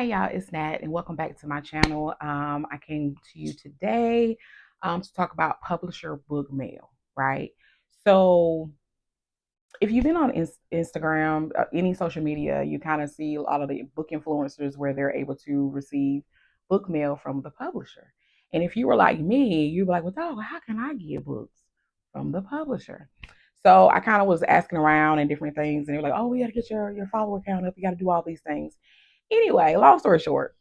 y'all, it's Nat, and welcome back to my channel. I came to you today to talk about publisher book mail, right? So, if you've been on Instagram, any social media, you kind of see a lot of the book influencers where they're able to receive book mail from the publisher. And if you were like me, you'd be like, well, dog, how can I get books from the publisher? So I kind of was asking around and different things, and they were like, oh, we got to get your follower count up. You got to do all these things. Anyway, long story short,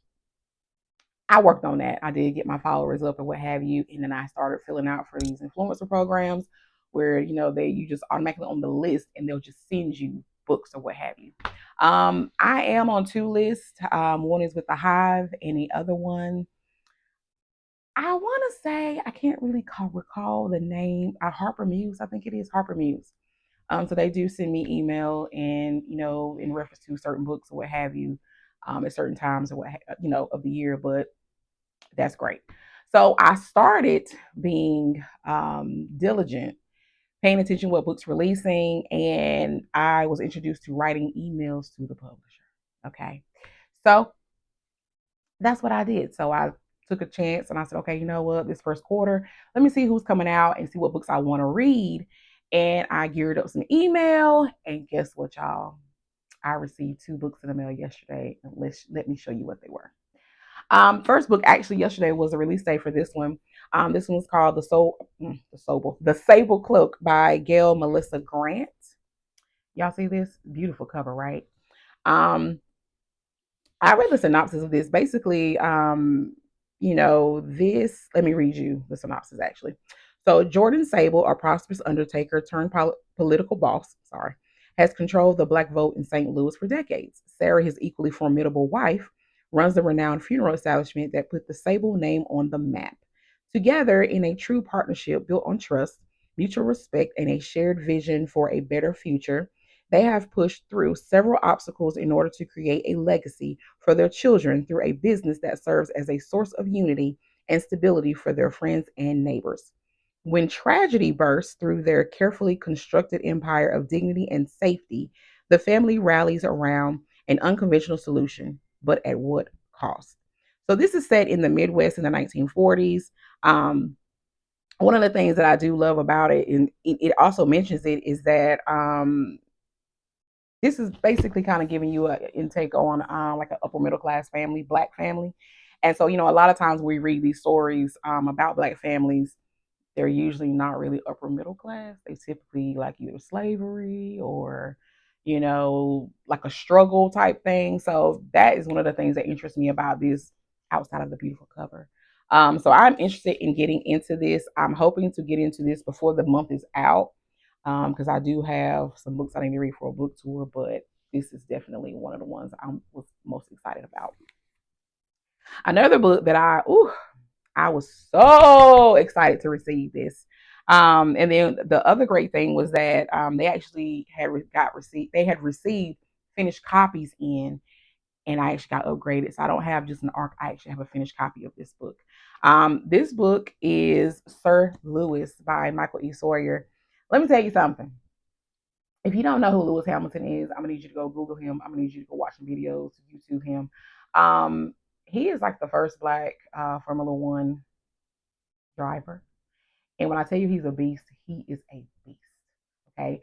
I worked on that. I did get my followers up and what have you, and then I started filling out for these influencer programs where you just automatically on the list and they'll just send you books or what have you. I am on two lists. One is with the Hive, and the other one I want to say I can't really recall the name. Harper Muse, I think it is Harper Muse. So they do send me email and in reference to certain books or what have you, at certain times or of the year. But that's great. So I started being diligent, paying attention to what books releasing, and I was introduced to writing emails to the publisher. Okay, so that's what I did. So I took a chance and I said, okay, you know what, this first quarter, let me see who's coming out and see what books I want to read. And I geared up some email, and guess what, y'all? I received two books in the mail yesterday, and let me show you what they were. First book actually yesterday was a release day for this one. This one's called the Sable Cloak by Gail, Milissa Grant. Y'all see this beautiful cover, right? Um, I read the synopsis of this. Basically, this. Let me read you the synopsis actually. So Jordan Sable, a prosperous undertaker turned political boss, has controlled the black vote in St. Louis for decades. Sarah, his equally formidable wife, runs the renowned funeral establishment that put the Sable name on the map. Together, in a true partnership built on trust, mutual respect, and a shared vision for a better future, they have pushed through several obstacles in order to create a legacy for their children through a business that serves as a source of unity and stability for their friends and neighbors. When tragedy bursts through their carefully constructed empire of dignity and safety, the family rallies around an unconventional solution, but at what cost? So, this is set in the Midwest in the 1940s. One of the things that I do love about it, and it also mentions it, is that this is basically kind of giving you an intake on like an upper middle class family, black family. And so, a lot of times we read these stories about black families, they're usually not really upper middle class. They typically like either slavery or, like a struggle type thing. So that is one of the things that interests me about this outside of the beautiful cover. So I'm interested in getting into this. I'm hoping to get into this before the month is out because I do have some books I need to read for a book tour, but this is definitely one of the ones I was most excited about. Another book that I was so excited to receive this. And then the other great thing was that they actually had received finished copies in, and I actually got upgraded. So I don't have just an ARC, I actually have a finished copy of this book. This book is Sir Lewis by Michael E. Sawyer. Let me tell you something. If you don't know who Lewis Hamilton is, I'm gonna need you to go Google him. I'm gonna need you to go watch some videos, YouTube him. He is like the first black Formula One driver. And when I tell you he's a beast, he is a beast. Okay.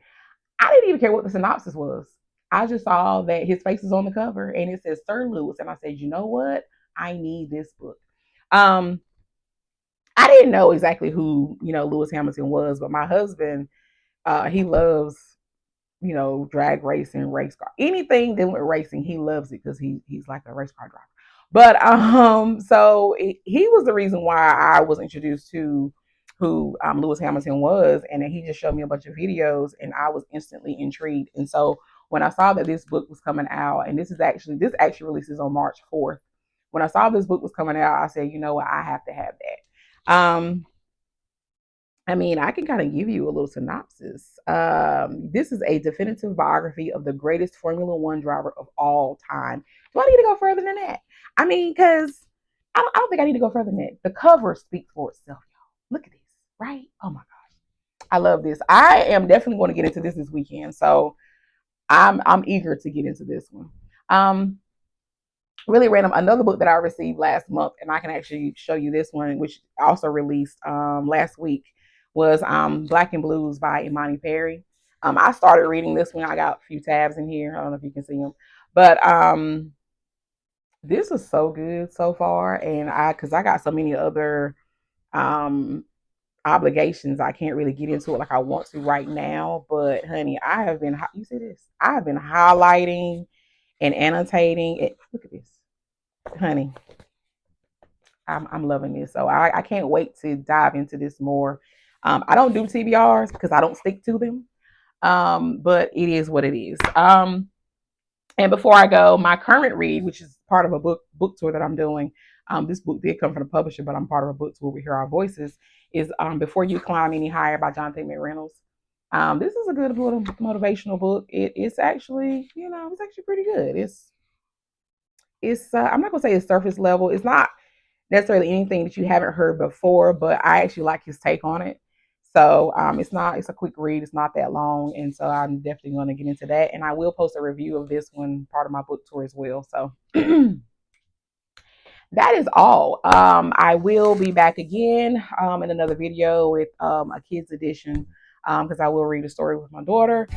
I didn't even care what the synopsis was. I just saw that his face is on the cover and it says Sir Lewis. And I said, you know what? I need this book. I didn't know exactly who, Lewis Hamilton was, but my husband, he loves, drag racing, race car, anything dealing with racing, he loves it because he's like a race car driver. But he was the reason why I was introduced to who Lewis Hamilton was, and then he just showed me a bunch of videos, and I was instantly intrigued. And so when I saw that this book was coming out, and this actually releases on March 4th. When I saw this book was coming out, I said, you know what, I have to have that. I mean, I can kind of give you a little synopsis. This is a definitive biography of the greatest Formula One driver of all time. Do I need to go further than that? I mean, because I don't think I need to go further than that. The cover speaks for itself, y'all. Look at this, right? Oh my gosh, I love this. I am definitely going to get into this weekend, so I'm eager to get into this one. really random. Another book that I received last month, and I can actually show you this one, which also released last week, was Black and Blues by Imani Perry. I started reading this one. I got a few tabs in here. I don't know if you can see them, but this is so good so far, and because I got so many other um obligations, I can't really get into it like I want to right now. But honey, I have been, you see this? I have been highlighting and annotating it. Look at this, honey. I'm loving this. So I can't wait to dive into this more. I don't do TBRs because I don't stick to them. But it is what it is. And before I go, my current read, which is part of a book tour that I'm doing, this book did come from the publisher, but I'm part of a book tour. We hear our voices. Is Before You Climb Any Higher by Jonathan McReynolds. This is a good little motivational book. It's actually, it's actually pretty good. It's I'm not gonna say it's surface level. It's not necessarily anything that you haven't heard before, but I actually like his take on it. So it's a quick read. It's not that long, and so I'm definitely going to get into that. And I will post a review of this one, part of my book tour as well. So that is all. I will be back again in another video with a kids edition because I will read a story with my daughter.